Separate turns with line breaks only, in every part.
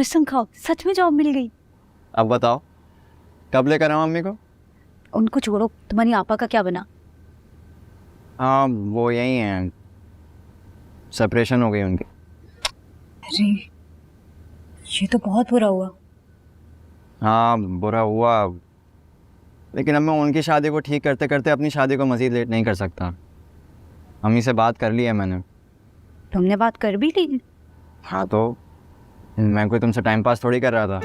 कसम खाओ, सच में जॉब मिल गई?
अब बताओ कब लेकर आऊँ मम्मी को?
उनको छोड़ो, तुम्हारी आपा का क्या बना?
हाँ वो यही हैं, सेपरेशन हो गई उनकी।
अरे ये तो बहुत बुरा हुआ।
हाँ बुरा हुआ, लेकिन अब मैं उनकी शादी को ठीक करते करते अपनी शादी को मज़ीद लेट नहीं कर सकता। मम्मी से बात कर ली है मैंने।
तुमने बात कर भी ली?
हाँ तो मैं कोई तुमसे टाइम पास थोड़ी कर रहा था,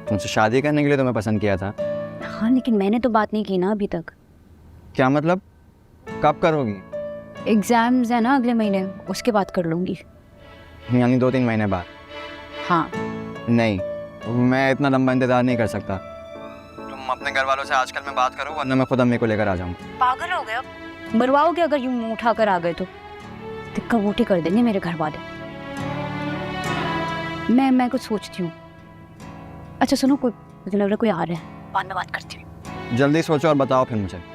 तुमसे शादी करने के लिए तुम्हें पसंद किया था।
हाँ लेकिन मैंने तो बात नहीं की ना अभी तक।
क्या मतलब? कब करोगी?
एग्जाम्स है ना अगले महीने, उसके बाद कर लूँगी।
यानी 2-3 महीने बाद?
हाँ।
नहीं, मैं इतना लंबा इंतज़ार नहीं कर सकता। तुम अपने घर वालों से आजकल में बात करो, वरना मैं खुद अम्मी को लेकर आ जाऊँगा।
पागल हो गए अब? मरवाओगे अगर यूं मुंह उठा कर आ गए तो? तिक्का बूटी कर देंगे मेरे घर वाले। मैं कुछ सोचती हूँ। अच्छा सुनो, कोई मुझे लग रहा है कोई आ रहा है, बाद में बात करती हूँ।
जल्दी सोचो और बताओ फिर मुझे।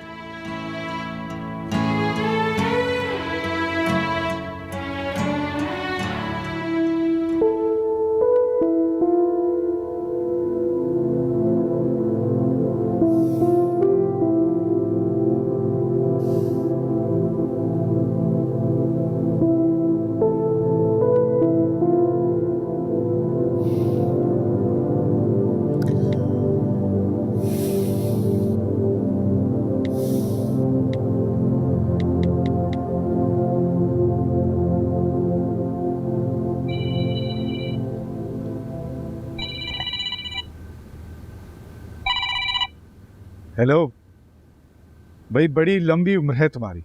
हेलो भाई, बड़ी लंबी उम्र है तुम्हारी,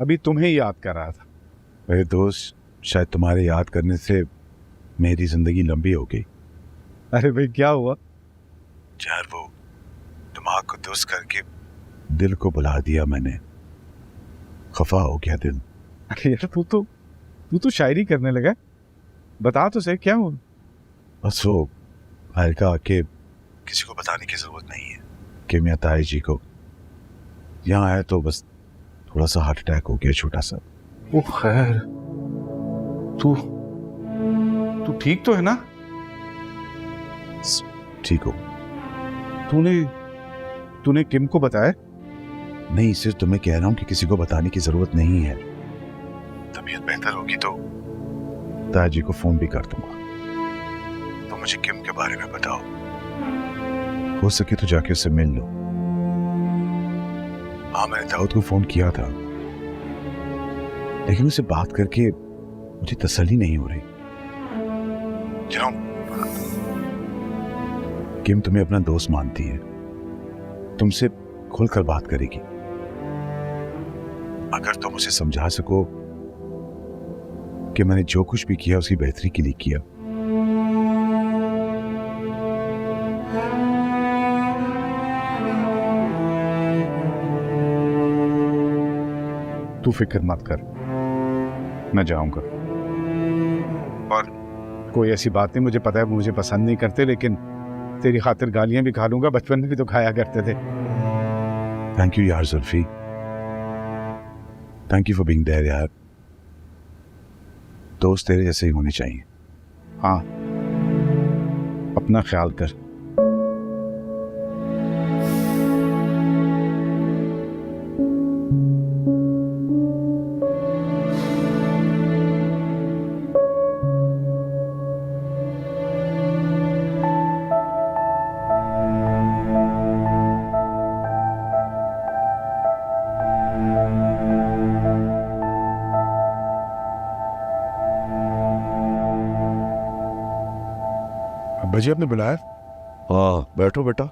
अभी तुम्हें याद कर रहा था।
मेरे दोस्त, शायद तुम्हारे याद करने से मेरी जिंदगी लंबी हो गई।
अरे भाई क्या हुआ?
यार वो दिमाग को दुरुस्त करके दिल को बुला दिया मैंने, खफा हो गया दिल।
अरे यार तू तो शायरी करने लगा, बता तो सही क्या हुआ?
बस वो हल्का आके किसी को बताने की जरूरत नहीं है कि मैं ताई जी को यहाँ आया तो बस थोड़ा सा हार्ट अटैक हो गया, छोटा सा।
ओ खैर, तू ठीक तो है ना?
ठीक हो?
तूने किम को बताया?
नहीं, सिर्फ तुम्हें कह रहा हूँ कि किसी को बताने की जरूरत नहीं है। तबीयत बेहतर होगी तो ताई जी को फोन भी कर दूंगा। तो मुझे किम के बारे में बताओ, हो सके तो जाके उससे मिल लो। हाँ मैंने दाऊद को फोन किया था, लेकिन उससे बात करके मुझे तसल्ली नहीं हो रही। किम तुम्हें अपना दोस्त मानती है, तुमसे खुलकर बात करेगी। अगर तुम उसे समझा सको कि मैंने जो कुछ भी किया उसकी बेहतरी के लिए किया।
तू फिक्र मत कर, मैं जाऊंगा। और कोई ऐसी बात नहीं, मुझे पता है मुझे पसंद नहीं करते, लेकिन तेरी खातिर गालियां भी खा लूंगा, बचपन में भी तो खाया करते थे।
थैंक यू यार Zulfi, thank you for being there यार। दोस्त तेरे जैसे ही होने चाहिए।
हाँ, अपना ख्याल कर।
अब्बा जी आपने बुलाया? हाँ बैठो बेटा।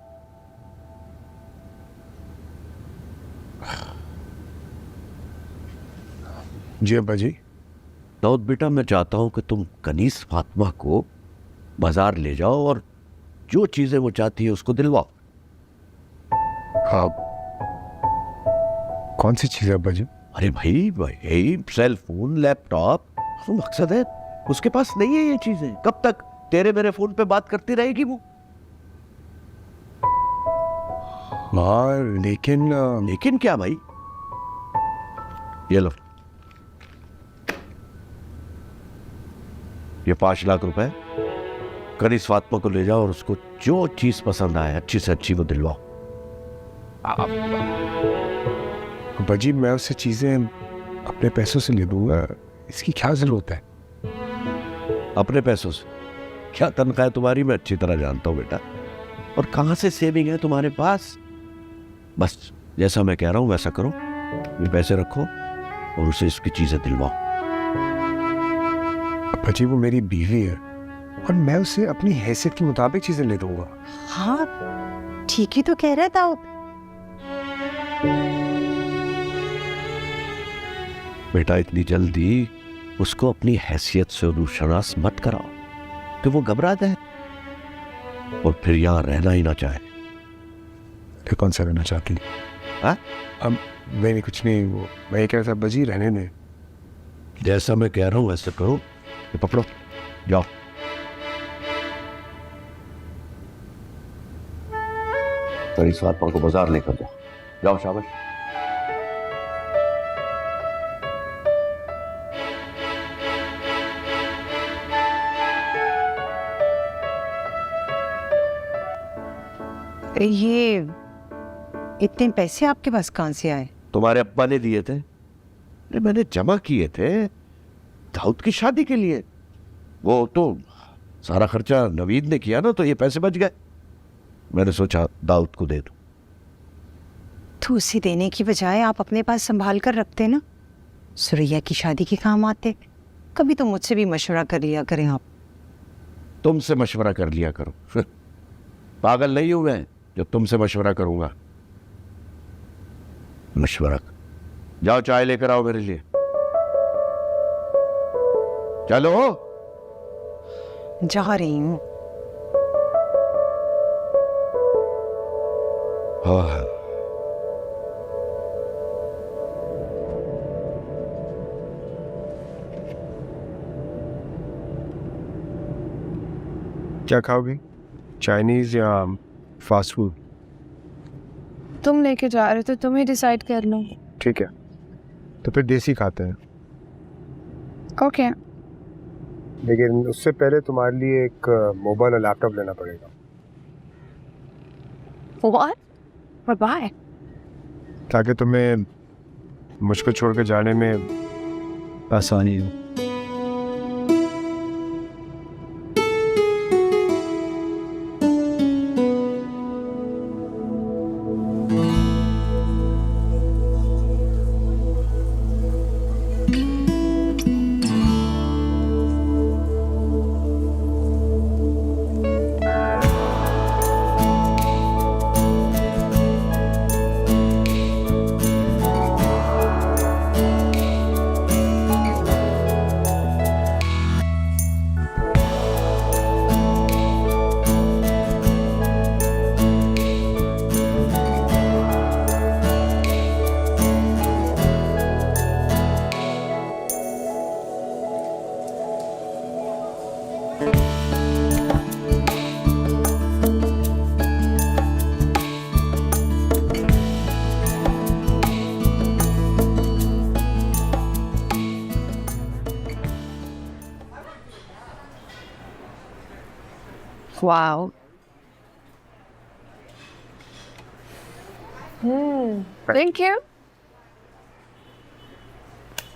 जी अब्बा जी।
दाऊद बेटा, मैं चाहता हूं कि तुम कनीस फातिमा को बाजार ले जाओ और जो चीजें वो चाहती है उसको दिलवाओ।
हाँ, कौन सी चीज है अब्बा जी?
अरे भाई भाई, सेल फोन, लैपटॉप, तो मकसद है उसके पास नहीं है ये चीजें। कब तक तेरे मेरे फोन पे बात करती रहेगी वो?
हाँ
लेकिन क्या भाई? ये लो, ये 5 लाख रुपए कल इस फातिमा को ले जाओ और उसको जो चीज पसंद आए अच्छी से अच्छी वो दिलवाओ।
अब्बा जी मैं उससे चीज़ें अपने पैसों से ले दूंगा, इसकी क्या ज़रूरत है?
अपने पैसों से? क्या तनख्वाह है तुम्हारी मैं अच्छी तरह जानता हूँ बेटा, और कहाँ से सेविंग है तुम्हारे पास। बस जैसा मैं कह रहा हूँ वैसा करो, ये पैसे रखो और उसे इसकी चीजें दिलवाओ।
अब्बा जी वो मेरी बीवी है और मैं उसे अपनी हैसियत के मुताबिक चीज़ें ले दूंगा।
हाँ ठीक ही तो कह रहा था।
बेटा इतनी जल्दी उसको अपनी हैसियत से रुशनास मत कराओ कि वो घबरा जाए और फिर यहाँ रहना ही ना चाहे।
फिर कौन सा रहना चाहती?
हाँ?
अब मैंने कुछ नहीं, वो मैं ये कह रहा था अब्बा जी रहने दें।
जैसा मैं कह रहा हूँ वैसे करो, ये पकड़ो जाओ। तो इस फातिमा को बाजार लेकर जाओ, जाओ शाबाश।
ये इतने पैसे आपके पास कहाँ से आए?
तुम्हारे अब्बा ने दिए थे, अरे मैंने जमा किए थे दाऊद की शादी के लिए। वो तो सारा खर्चा नवीद ने किया ना, तो ये पैसे बच गए। मैंने सोचा दाऊद को दे दूं।
तो उसे देने की बजाय आप अपने पास संभाल कर रखते ना, सुरैया की शादी के काम आते। कभी तो मुझसे भी मशवरा कर लिया करें आप।
तुमसे मशवरा कर लिया करो, पागल नहीं हूं मैं जो तुमसे मशवरा करूंगा। मशवरा जाओ चाय लेकर आओ मेरे लिए, चलो।
जा रही हूँ।
हाँ
क्या खाओगे, चाइनीज़ या फास्ट फूड?
तुम लेके जा रहे थे, तुम ही डिसाइड कर लो।
ठीक है तो फिर देसी खाते हैं,
ओके।
लेकिन उससे पहले तुम्हारे लिए एक मोबाइल और लैपटॉप लेना पड़ेगा।
What? But why?
ताकि तुम्हें मुझको छोड़ कर जाने में
आसानी हो।
Wow. Thank you.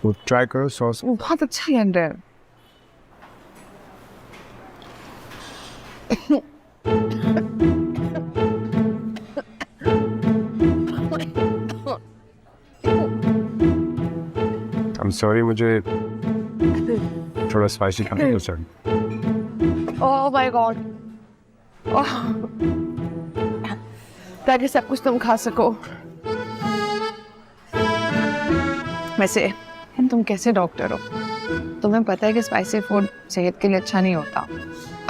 वो ट्राई करो सॉस।
बहुत अच्छा लग रहा है।
I'm sorry मुझे थोड़ा स्पाइसी खाना पसंद।
Oh my God. ताकि सब कुछ तुम खा सको। वैसे तुम कैसे डॉक्टर हो? तुम्हें पता है कि स्पाइसी फूड सेहत के लिए अच्छा नहीं होता।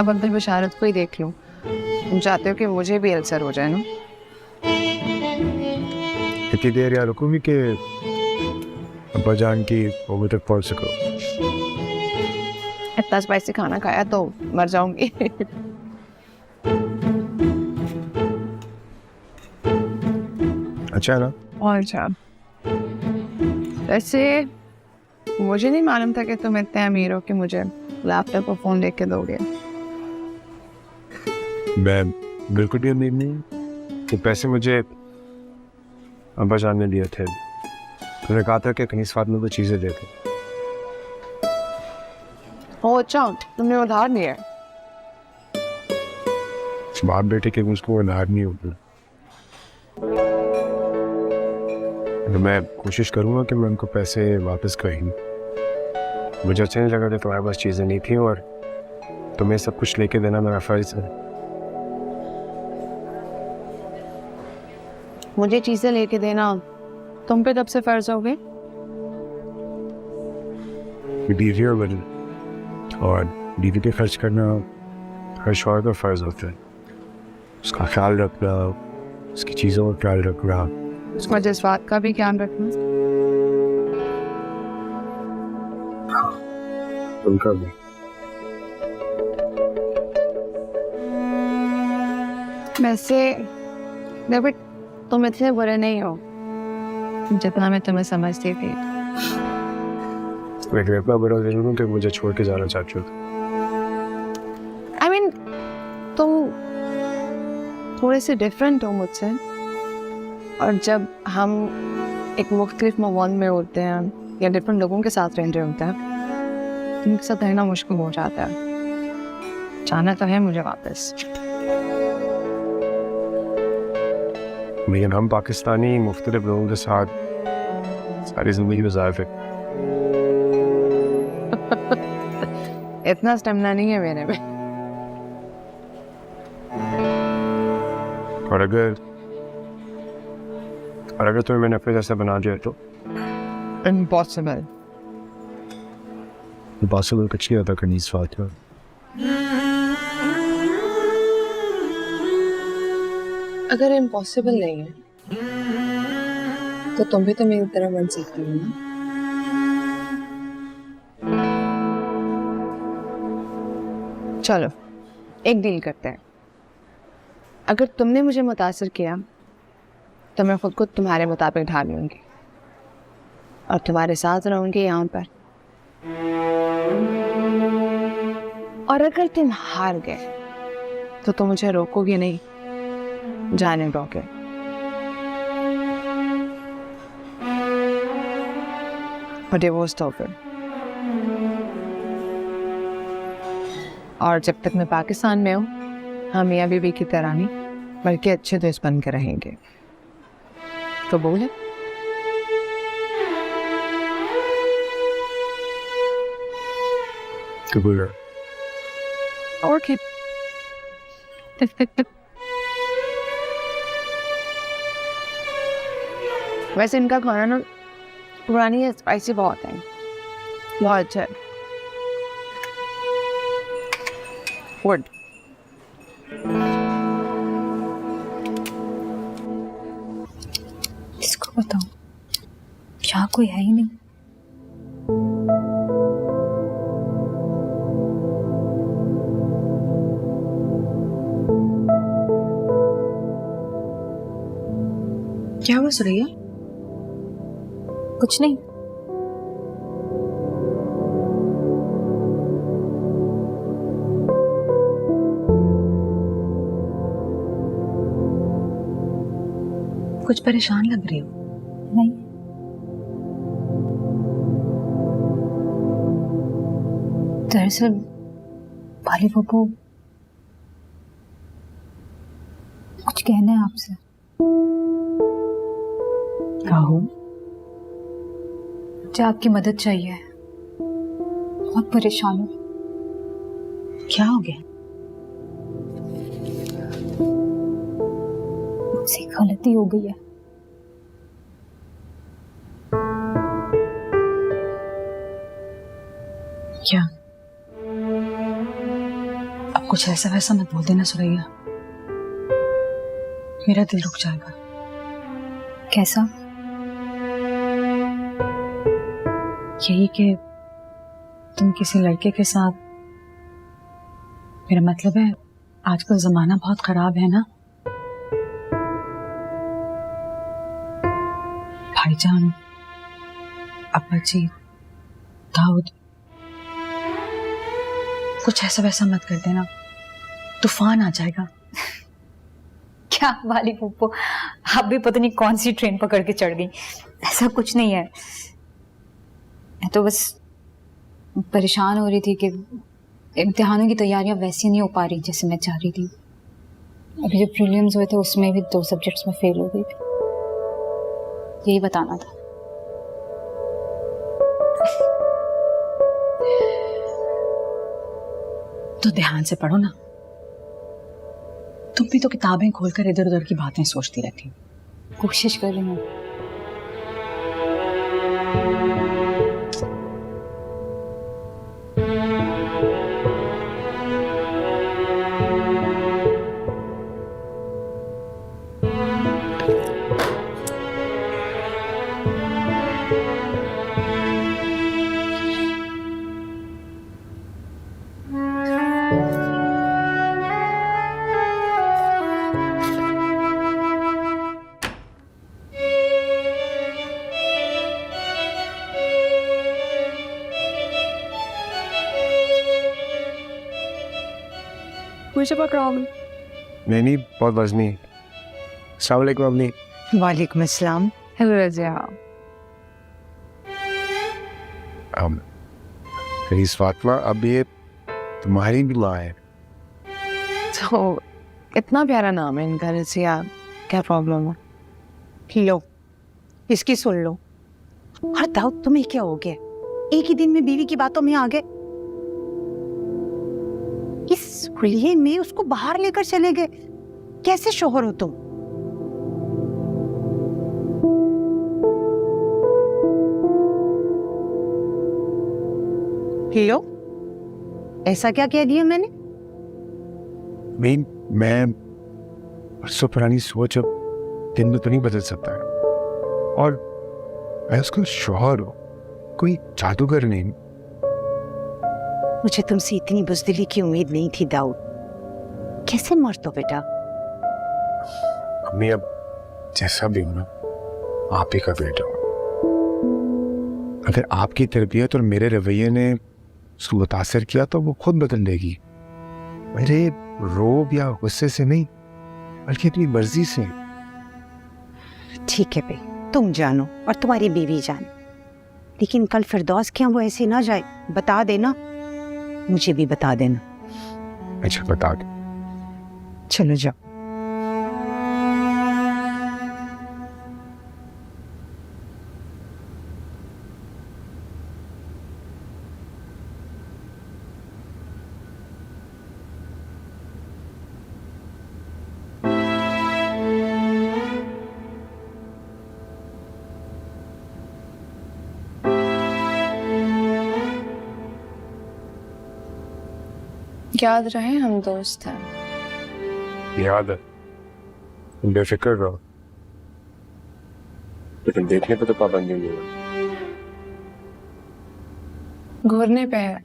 अब अब्दुल बशारत को ही देख लो, तुम चाहते हो कि मुझे भी अल्सर हो जाए ना?
इतनी देर यहाँ रुकूंगी कि अब्बा जान की उम्र तक पहुँच सको।
इतना स्पाइसी खाना खाया तो मर जाऊंगी।
अच्छा है ना?
और अच्छा। वैसे मुझे नहीं मालूम था कि तुम इतने अमीर हो कि मुझे लैपटॉप और फोन लेके दोगे।
मैं बिल्कुल भी उम्मीद नहीं। ये पैसे मुझे अब्बा जान ने दिए थे। उन्होंने कहा था कि कहीं साथ में कोई चीज़ें दे दे।
ओ अच्छा, तुमने उधार लिया?
बाप बेटे के मुझको उधार नहीं होती। मैं कोशिश करूँगा कि मैं उनको पैसे वापस कर दूँ। मुझे अच्छा नहीं लगा कि तुम्हारे पास चीज़ें नहीं थी और तुम्हें सब कुछ लेके देना मेरा फर्ज है।
मुझे चीजें लेके देना तुम पे तब से फर्ज हो गए?
बीवी और बड़ी और बीवी पे खर्च करना हर शौहर का फर्ज होता है। उसका ख्याल रखना, उसकी चीज़ों का ख्याल रखना,
उसका जज्बात का भी ध्यान रखना।
उनका भी।
वैसे डेविड, तुम इतने बुरे नहीं हो जितना मैं तुम्हें समझती थी।
लेकिन इतना बड़ा जरूर हूँ कि मुझे छोड़ के जाना चाहती हो।
I mean, तुम थोड़े से डिफरेंट हो मुझसे, और जब हम एक मुख्तलिफ माहौल में होते हैं या डिफरेंट लोगों के साथ रह रहे होते हैं, उनके साथ रहना मुश्किल हो जाता है। जाना तो है मुझे वापस,
लेकिन हम पाकिस्तानी मुख्तलिफ लोगों के साथ सारी जिंदगी गुजारते।
इतना स्टेमिना नहीं है मेरे में।
और अगर तुम्हें मैंने अपने जैसा बना दिया तो
इम्पॉसिबल।
इम्पॉसिबल कुछ नहीं होता करनी इस बात का।
अगर इम्पॉसिबल नहीं है तो तुम भी तो मेरी तरह बन सकती हो ना। चलो एक डील करते हैं। अगर तुमने मुझे मुतासिर किया तो मैं खुद को तुम्हारे मुताबिक ढाल लूंगी और तुम्हारे साथ रहूंगी यहाँ पर। और अगर तुम हार गए तो तुम मुझे रोकोगे नहीं, जाने दोगे। और डिवोर्स तो फिर। और जब तक मैं पाकिस्तान में हूँ, हम मियाँ बीवी की तरह नहीं बल्कि अच्छे दोस्त बन के रहेंगे। तो बोले
कबूल।
ओके। वैसे इनका खाना ना पुरानी है, स्पाइसी बहुत है, बहुत अच्छा है। गुड।
इसको बताओ, यहाँ कोई है ही नहीं।
क्या हुआ सुरैया?
कुछ नहीं।
कुछ परेशान लग रही हो?
नहीं, दरअसल बाली बाबू कुछ कहना है आपसे।
राहुल,
मुझे आपकी मदद चाहिए, बहुत परेशान हूँ।
क्या हो गया?
मुझसे एक गलती हो गई है।
क्या? अब कुछ ऐसा वैसा मत बोल देना सुरैया, मेरा दिल रुक जाएगा।
कैसा?
यही कि तुम किसी लड़के के साथ, मेरा मतलब है आजकल जमाना बहुत खराब है ना। भाईजान, अब्बा जी, दाऊद, कुछ ऐसा वैसा मत कर देना, तूफान आ जाएगा।
क्या वाली पुप्पो, आप भी पता नहीं कौन सी ट्रेन पकड़ के चढ़ गई। ऐसा कुछ नहीं है, मैं तो बस परेशान हो रही थी कि इम्तिहानों की तैयारियां वैसी नहीं हो पा रही जैसे मैं चाह रही थी। अभी जो प्रीलिम्स हुए थे उसमें भी 2 सब्जेक्ट्स में फेल हो गई थी, यही बताना था।
तो ध्यान से पढ़ो ना, तुम भी तो किताबें खोलकर इधर उधर की बातें सोचती रहती हो।
कोशिश कर रही हूँ।
मुझे बहुत प्रॉब्लम नहीं, बहुत वजनी। अस्सलाम वालेकुम अम्मी।
वालेकुम अस्सलाम।
हेलो रजिया।
प्लीज फातिमा, अब ये तुम्हारी भी माँ है।
तो इतना प्यारा नाम है इनका, रजिया, क्या प्रॉब्लम है?
लो, इसकी सुन लो। हर दाऊद, तुम्हें क्या हो गया? एक ही दिन में बीवी की बातों में आ गए। इस हुलिये में उसको बाहर लेकर चले गए। कैसे शोहर हो तुम? लो, ऐसा क्या कह दिया मैंने?
मैं परसों पुरानी सोच अब दिन में तो नहीं बदल सकता है, और मैं उसका शौहर हूँ, कोई जादूगर नहीं।
मुझे तुमसे इतनी बुज़दिली की उम्मीद नहीं थी दाऊद। कैसे मर्द हो बेटा?
अम्मी, अब जैसा भी हो ना, आप ही का बेटा हूँ। अगर आपकी तरबियत और मेरे रवैये ने उसको मुतासर किया तो वो खुद बदल लेगी। मेरे रोब या गुस्से से नहीं, बल्कि अपनी मर्जी से।
ठीक है भाई, तुम जानो और तुम्हारी बीवी जाने, लेकिन कल फिरदौस के यहाँ वो ऐसे ना जाए। बता देना, मुझे भी बता देना।
अच्छा, बता दे।
चलो जाओ।
याद रहे हम दोस्त हैं।
याद है, तुम बेफिक्र रहो, लेकिन देखने पे तो पाबंदी नहीं है।
घूरने पे है।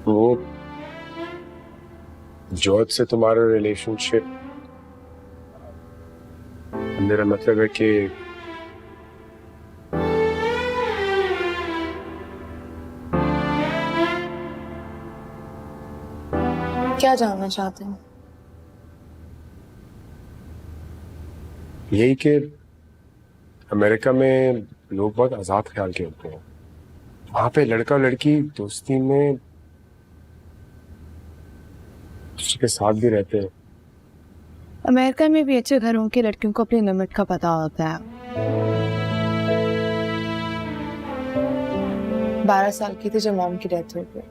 वो जॉर्ज से तुम्हारा रिलेशनशिप, मेरा मतलब है कि
क्या जानना चाहते हैं?
यही कि अमेरिका में लोग बहुत आजाद ख्याल के होते हैं। वहां पे लड़का लड़की दोस्ती में उसके साथ भी रहते हैं।
अमेरिका में भी अच्छे घरों की लड़कियों को अपनी लिमिट का पता होता है। 12 साल की थी जब मॉम की डेथ हो गई,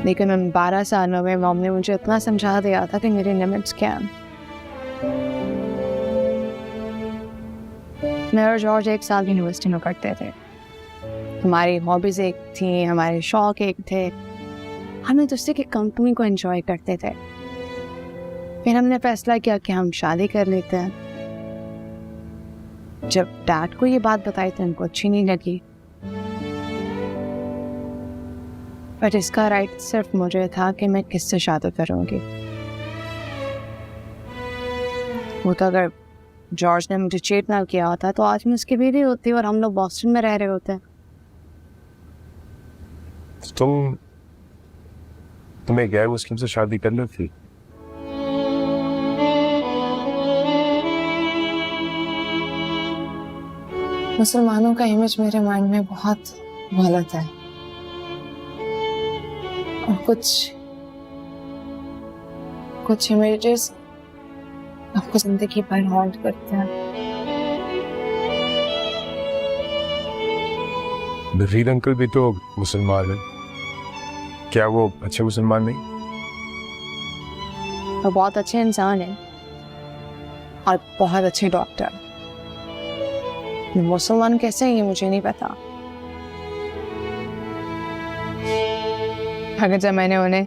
लेकिन उन 12 सालों में मॉम ने मुझे इतना समझा दिया था कि मेरी लिमिट्स क्या हैं। मैं और जॉर्ज 1 साल यूनिवर्सिटी में करते थे। हमारी हॉबीज एक थी, हमारे शौक एक थे, हम एक दूसरे की कंपनी को एंजॉय करते थे। फिर हमने फैसला किया कि हम शादी कर लेते हैं। जब डैड को ये बात बताई तो उनको अच्छी नहीं लगी, पर इसका राइट सिर्फ मुझे था कि मैं किससे शादी करूंगी। वो तो अगर जॉर्ज ने मुझे चेट ना किया होता तो आज मैं उसकी बीवी होती और हम लोग बॉस्टन में रह रहे होते।
तुम्हें गैर मुस्लिम से शादी करनी थी।
मुसलमानों का इमेज मेरे माइंड में बहुत गलत है और कुछ इमेजेस आपको जिंदगी भर हॉन्ट करते हैं।
नवीद अंकल भी तो मुसलमान है, क्या वो अच्छे मुसलमान नहीं?
वो बहुत अच्छे इंसान हैं और बहुत अच्छे डॉक्टर। मुसलमान कैसे हैं ये मुझे नहीं पता। अगर जब मैंने उन्हें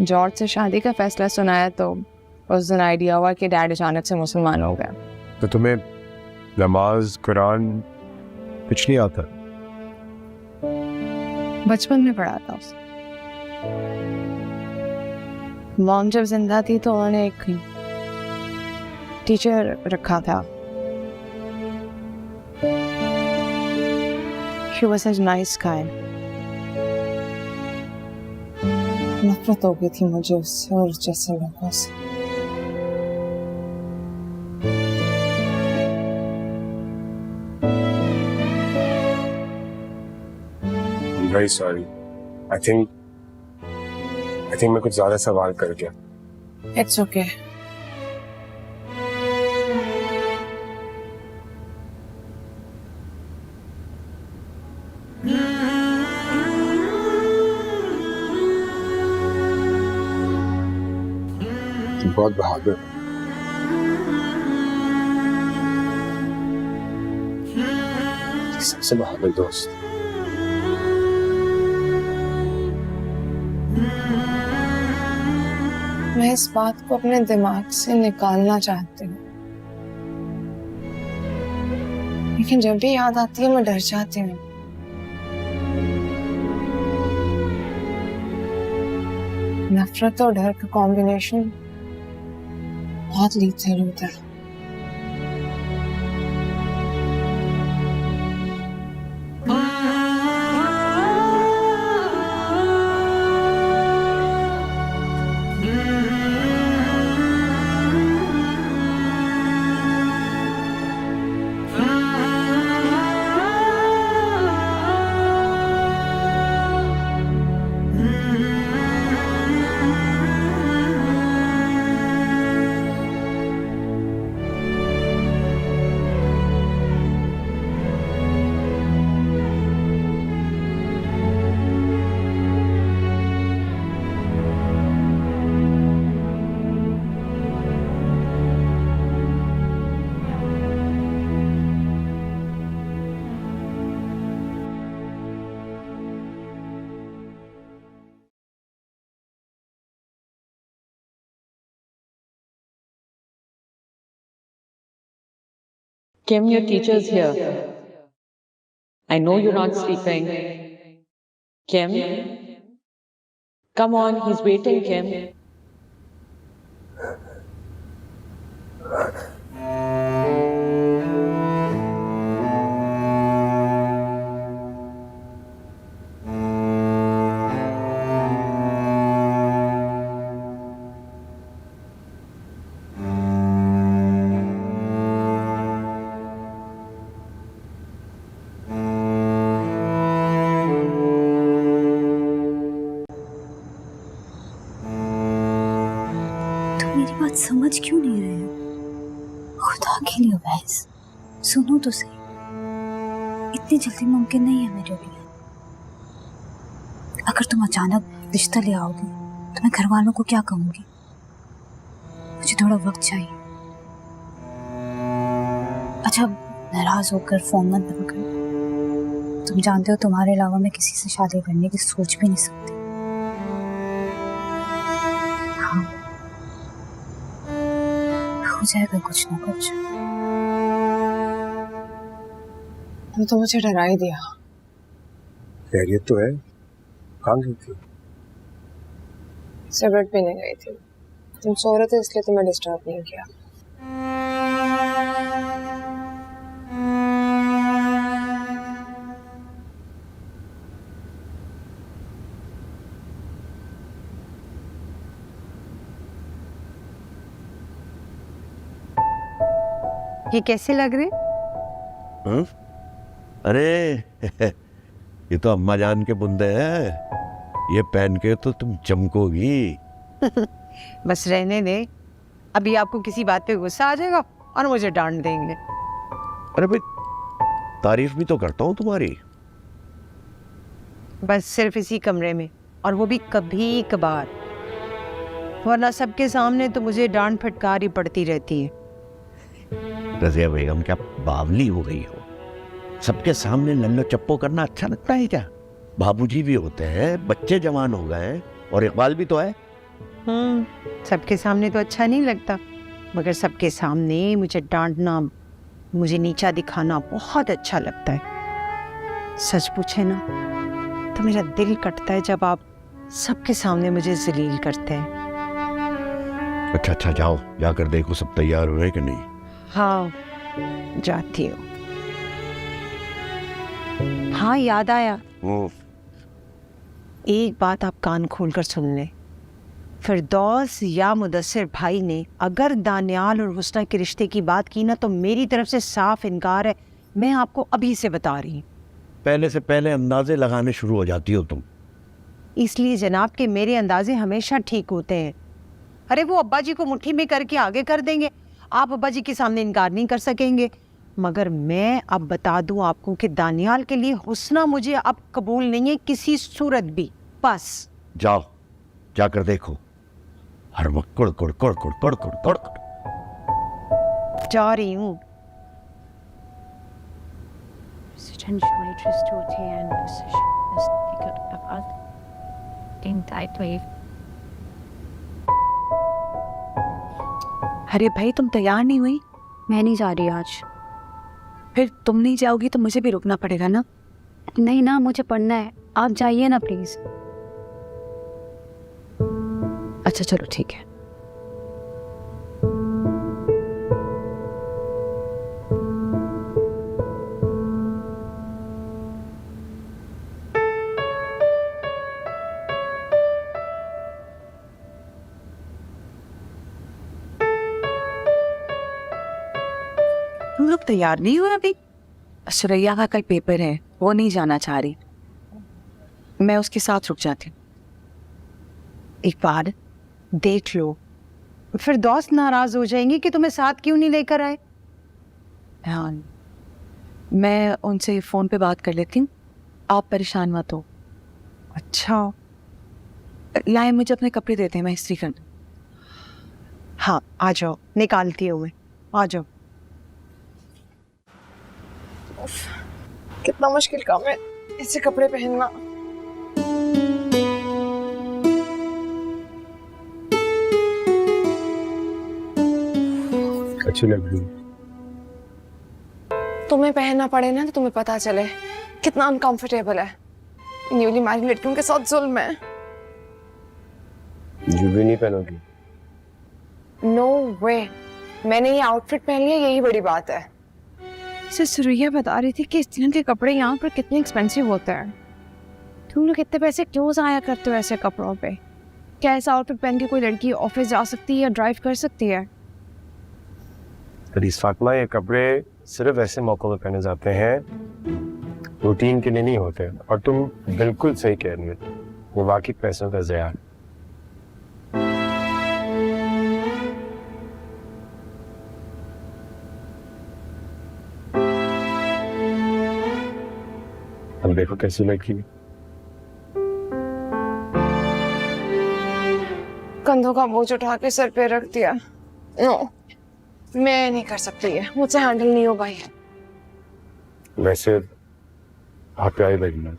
जॉर्ज से शादी का फैसला सुनाया तो उस दिन आइडिया हुआ कि डैड अचानक से मुसलमान हो गया।
तो तुम्हें नमाज कुरान कुछ नहीं आता?
बचपन में पढ़ा था उसे। मॉम जब जिंदा थी तो उन्होंने एक टीचर रखा था। She was a nice guy. नफरत हो गई थी मुझे उससे और जैसे लोगों से।
I'm very sorry. I think मैं कुछ ज्यादा सवाल कर गया।
It's okay.
तुम बहुत बहादुर हो। सबसे बहादुर दोस्त।
मैं इस बात को अपने दिमाग से निकालना चाहती हूँ, लेकिन जब भी याद आती है मैं डर जाती हूँ। नफरत और डर का कॉम्बिनेशन बहुत लीथल होता है।
Kim, your teacher's here. I know you're not sleeping. Kim? Come on, he's waiting, Kim.
मेरी बात समझ क्यों नहीं रहे हो? खुदा के लिए वैस सुनो तो सही। इतनी जल्दी मुमकिन नहीं है मेरे लिए। अगर तुम अचानक रिश्ता ले आओगे तो मैं घर वालों को क्या कहूंगी? मुझे थोड़ा वक्त चाहिए। अच्छा, नाराज होकर फोन मत बंद कर। तुम जानते हो तुम्हारे अलावा मैं किसी से शादी करने की सोच भी नहीं सकती। हाँ, हो जाएगा कुछ ना कुछ।
तुम तो मुझे डरा ही दिया।
खैरियत तो है? कहाँ गई थी?
सिगरेट पीने गई थी। तुम सो रहे थे इसलिए तुम्हें डिस्टर्ब नहीं किया।
ये कैसे लग रहे?
हाँ? अरे ये तो अम्मा जान के बुंदे हैं, ये पहन के तो तुम चमकोगी।
बस रहने दे, अभी आपको किसी बात पे गुस्सा आ जाएगा और मुझे डांट देंगे।
अरे भाई, तारीफ भी तो करता हूँ तुम्हारी।
बस सिर्फ इसी कमरे में, और वो भी कभी कभार, वरना सबके सामने तो मुझे डांट फटकार ही पड़ती रहती है।
रज़िया बेगम, क्या बावली हो गई हो? सबके सामने लल्लो चप्पो करना अच्छा लगता है क्या? बाबूजी भी होते हैं, बच्चे जवान हो गए हैं, और इकबाल भी तो है।
सबके सामने तो अच्छा नहीं लगता, मगर सबके सामने मुझे डांटना, मुझे नीचा दिखाना बहुत अच्छा लगता है। सच पूछे ना तो मेरा दिल कटता है जब आप सबके सामने मुझे जलील करते हैं।
अच्छा, जाओ, जाकर देखो सब तैयार हुए कि नहीं।
हाँ, जाती हूँ। हाँ, याद आया, एक बात आप कान खोलकर सुन लें। फिरदौस या मुदस्सिर भाई ने अगर दानियाल और हुस्ना के रिश्ते की बात की ना, तो मेरी तरफ से साफ इनकार है। मैं आपको अभी से बता रही हूँ।
पहले से पहले अंदाजे लगाने शुरू हो जाती हो तुम।
इसलिए जनाब के मेरे अंदाजे हमेशा ठीक होते हैं। अरे वो अब्बा जी को मुट्ठी में करके आगे कर देंगे, आप अब्बा जी के सामने इनकार नहीं कर सकेंगे। मगर मैं अब बता दूं आपको कि दानियाल के लिए हुस्ना मुझे अब कबूल नहीं है किसी सूरत भी। बस
जाओ, जाकर देखो। हर वक्त कुड़ कुड़ कुड़ कुड़ कुड़ कुड़ कुड़ कुड़।
जा रही हूँ।
अरे भाई, तुम तैयार नहीं हुई?
मैं नहीं जा रही आज।
फिर तुम नहीं जाओगी तो मुझे भी रुकना पड़ेगा ना।
नहीं ना, मुझे पढ़ना है, आप जाइए ना प्लीज।
अच्छा चलो ठीक है। तुम लोग तैयार नहीं हुए अभी? सुरैया का कल पेपर है, वो नहीं जाना चाह रही। मैं उसके साथ रुक जाती हूँ।
एक बार देख लो, फिर दोस्त नाराज हो जाएंगे कि तुम्हें साथ क्यों नहीं लेकर आए।
हाँ, मैं उनसे फ़ोन पे बात कर लेती हूँ, आप परेशान मत हो।
अच्छा,
लाए, मुझे अपने कपड़े देते हैं, मैं इस्त्री कर दूँ।
हाँ, आ जाओ, निकालती हूँ मैं, आ जाओ।
कितना मुश्किल काम है ऐसे कपड़े पहनना।
अच्छी लग रही।
तुम्हें पहनना पड़े ना तो तुम्हें पता चले कितना अनकंफर्टेबल है। न्यूली मैरिड लड़कियों के साथ जुल्म है।
जो भी नहीं पहनोगी।
नो वे, मैंने ये आउटफिट पहन लिया, यही बड़ी बात है। सुरैया बता रही थी कि इस तरह के कपड़े यहाँ पर कितने एक्सपेंसिव होते हैं। तुम लोग इतने पैसे क्यों ज़ाया करते हो ऐसे कपड़ों पे? क्या ऐसा आउटफिट पहन के कोई लड़की ऑफिस जा सकती है या ड्राइव कर सकती है?
फातिमा, ये कपड़े सिर्फ ऐसे मौकों में पहने जाते हैं, रूटीन के लिए नहीं होते। और तुम बिल्कुल सही कह रही हो, वो वाकई पैसों का ज़या है। अब देखो कैसी लगी।
कंधों का बोझ उठा के सर पे रख दिया। नो, मैं नहीं कर सकती है, मुझसे हैंडल नहीं होगा ये।
वैसे आप प्यारी लगी ना।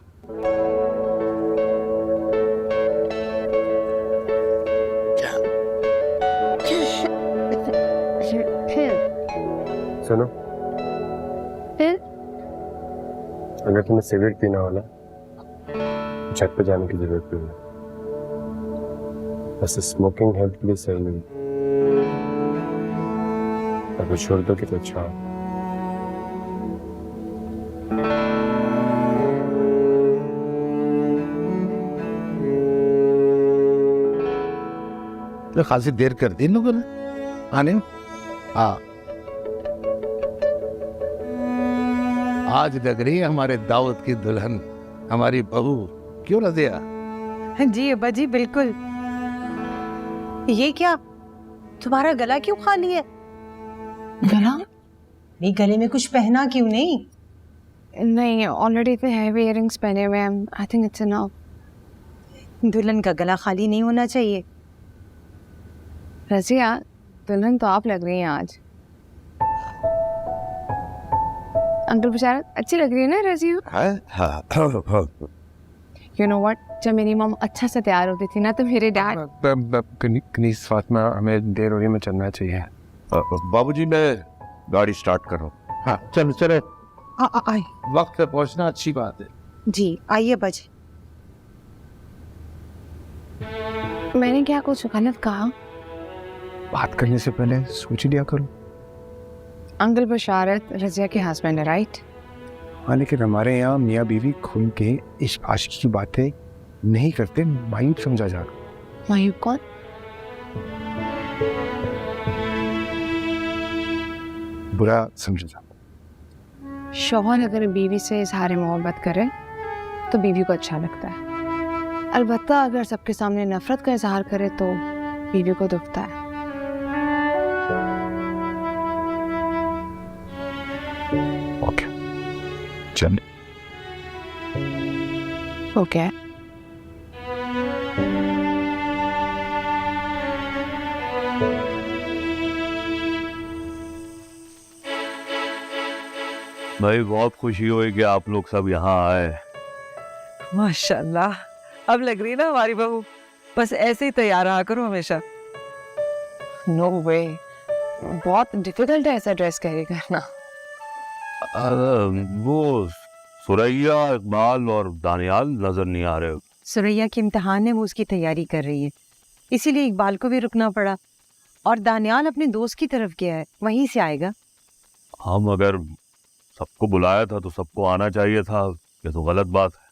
सुनो, अगर तुम्हें सिगरेट पीना हो ना, छत पे जाने की जरूरत नहीं है। बस स्मोकिंग हेल्थ के लिए सही नहीं, अगर छोड़ दो कि तो अच्छा हो।
तो खासी देर कर दी इन लोगों ने आने में। हाँ,
आज लग रही है हमारे दाऊद की दुल्हन, हमारी बहू। क्यों रजिया?
जी अब्बा जी बिल्कुल। ये क्या, तुम्हारा गला क्यों खाली है?
गला?
नहीं, गले में कुछ पहना क्यों नहीं?
नहीं, ऑलरेडी इतने हैवी इयररिंग्स पहने हुए हैं। I think it's enough.
दुल्हन का गला खाली नहीं होना चाहिए।
रजिया, दुल्हन तो आप लग रही हैं आज। अंकल बेचारा अच्छी लग रही है ना रजिया?
हाँ।
यू नो व्हाट, जब मेरी मम अच्छा से तैयार होती थी ना तो मेरे डैड
कनीस फातिमा, हमें देर हो रही है, हमें चलना चाहिए।
बाबूजी मैं गाड़ी स्टार्ट कर रहा हूँ।
हाँ चलो चलो,
आए
वक्त पे पहुंचना अच्छी बात है।
जी, आइए अब्बा जी।
मैंने क्या कुछ गलत कहा?
बात करने से पहले सोच ही लिया करो।
अंकल बशारत रजिया के हस्बैंड है, राइट?
हाँ, लेकिन हमारे यहाँ मियाँ बीवी खुल के इश्क आशिकी की बातें नहीं करते, मायूब समझा जा।
मायूब कौन?
बुरा समझा जा।
शौहर अगर बीवी से इजहार मोहब्बत करे तो बीवी को अच्छा लगता है। अलबत्ता अगर सबके सामने नफरत का इजहार करे तो बीवी को दुखता है।
ओके, चल।
ओके।
भाई बहुत खुशी हुई कि आप लोग सब यहाँ आए।
माशाल्लाह, अब लग रही है ना हमारी बहू। बस ऐसे ही तैयार रहा करो हमेशा।
नो वे, बहुत डिफिकल्ट है ऐसा ड्रेस कैरी करना।
वो सुरैया, इकबाल और दानियाल नजर नहीं आ रहे।
सुरैया के इम्तिहान है, वो उसकी तैयारी कर रही है, इसीलिए इकबाल को भी रुकना पड़ा। और दानियाल अपने दोस्त की तरफ गया है, वहीं से आएगा।
हम अगर सबको बुलाया था तो सबको आना चाहिए था, ये तो गलत बात है।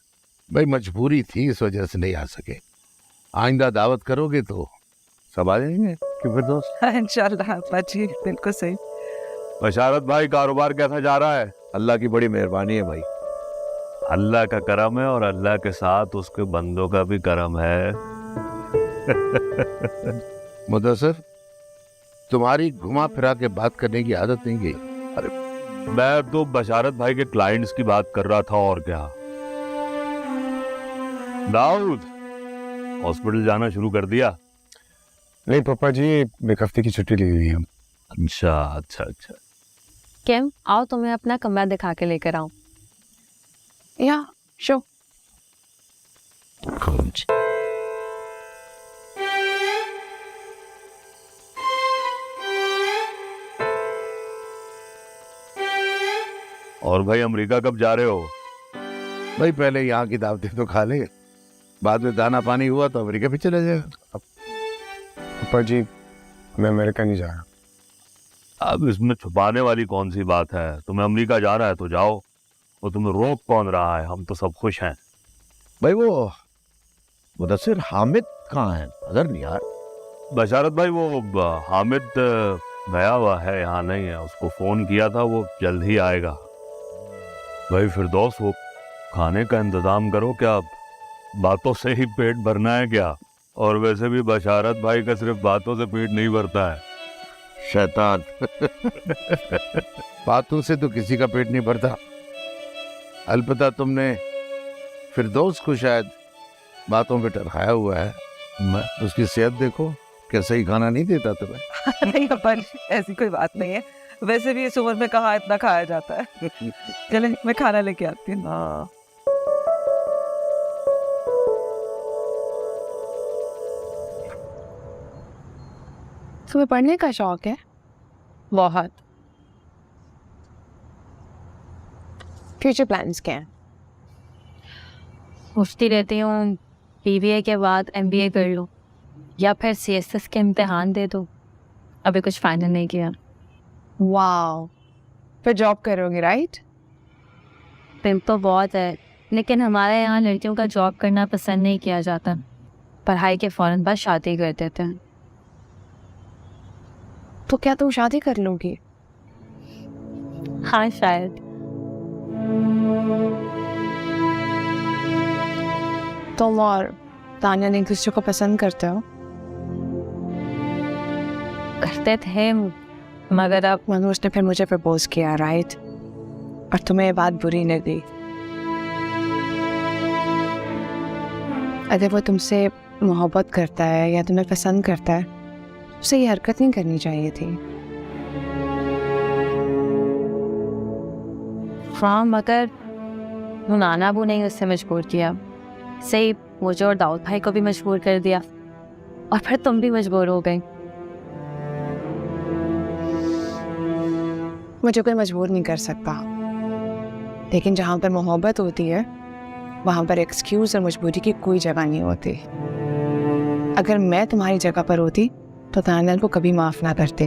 भाई मजबूरी थी, इस वजह से नहीं आ सके। आइंदा दावत करोगे तो सब आ जाएंगे। कि फिर दोस्त
इंशाल्लाह अब्बा जी, बिल्कुल सही।
बशारत भाई, कारोबार कैसा जा रहा है?
अल्लाह की बड़ी मेहरबानी है भाई।
अल्लाह का करम है और अल्लाह के साथ उसके बंदों का भी करम है।
मुदस्सिर, तुम्हारी घुमा फिरा के बात करने की आदत नहीं गई।
मैं तो बशारत भाई के क्लाइंट्स की बात कर रहा था, और क्या। दाऊद, हॉस्पिटल जाना शुरू कर दिया?
नहीं पापा जी, एक हफ्ते की छुट्टी ली हुई है।
अच्छा अच्छा अच्छा।
केम, आओ तुम्हें अपना कमरा दिखा के लेकर आऊं।
या शो।
और भाई अमेरिका कब जा रहे हो?
भाई पहले यहाँ की दावतें तो खा ले, बाद में दाना पानी हुआ तो अमेरिका भी चला जाएगा।
पापा जी, मैं अमेरिका नहीं जा रहा।
अब इसमें छुपाने वाली कौन सी बात है? तुम्हें अमेरिका जाना है तो जाओ, वो तुम्हें रोक कौन रहा है? हम तो सब खुश हैं।
भाई वो मुदस्सिर हामिद कहाँ है? नजर नहीं यार।
बशारत भाई, वो हामिद गया हुआ है, यहाँ नहीं है। उसको फोन किया था, वो जल्द ही आएगा। भाई फिर दोस्त, वो खाने का इंतजाम करो। क्या बातों से ही पेट भरना है क्या? और वैसे भी बशारत भाई का सिर्फ बातों से पेट नहीं भरता है।
शैतान। बातों से तो किसी का पेट नहीं भरता। अलबत्ता तुमने फिरदौस को शायद बातों पे टरखाया हुआ है। मैं उसकी सेहत देखो, क्या सही खाना नहीं देता तुम्हें?
नहीं अब्बा जी, ऐसी कोई बात नहीं है। वैसे भी इस उम्र में कहाँ इतना खाया जाता है। चले, मैं खाना लेके आती हूँ।
हाँ,
तुम्हें पढ़ने का शौक है?
बहुत।
फ्यूचर प्लान्स क्या हैं?
सोचती रहती हूँ बीबीए के बाद एमबीए कर लूँ या फिर सीएसएस के इम्तिहान दे दूँ। अभी कुछ फाइनल नहीं किया।
वाओ, फिर जॉब करोगे राइट?
दिन तो बहुत है, लेकिन हमारे यहाँ लड़कियों का जॉब करना पसंद नहीं किया जाता। पढ़ाई के फौरन बाद शादी कर देते हैं।
तो क्या तुम शादी कर लोगी?
हाँ शायद।
तुम और तान्या ने एक दूसरे को पसंद करते हो?
करते थे, मगर अब
मनोज ने फिर मुझे प्रपोज किया, राइट? और तुम्हें ये बात बुरी लगी। अगर वो तुमसे मोहब्बत करता है या तुम्हें पसंद करता है, उसे ये हरकत नहीं करनी चाहिए थी।
हाँ, मगर नाना अबू ने उससे मजबूर किया। सही, मुझे और दाऊद भाई को भी मजबूर कर दिया, और फिर तुम भी मजबूर हो गई।
मुझे कोई मजबूर नहीं कर सकता, लेकिन जहाँ पर मोहब्बत होती है वहाँ पर एक्सक्यूज और मजबूरी की कोई जगह नहीं होती। अगर मैं तुम्हारी जगह पर होती तो तान्या को कभी माफ़ ना करती।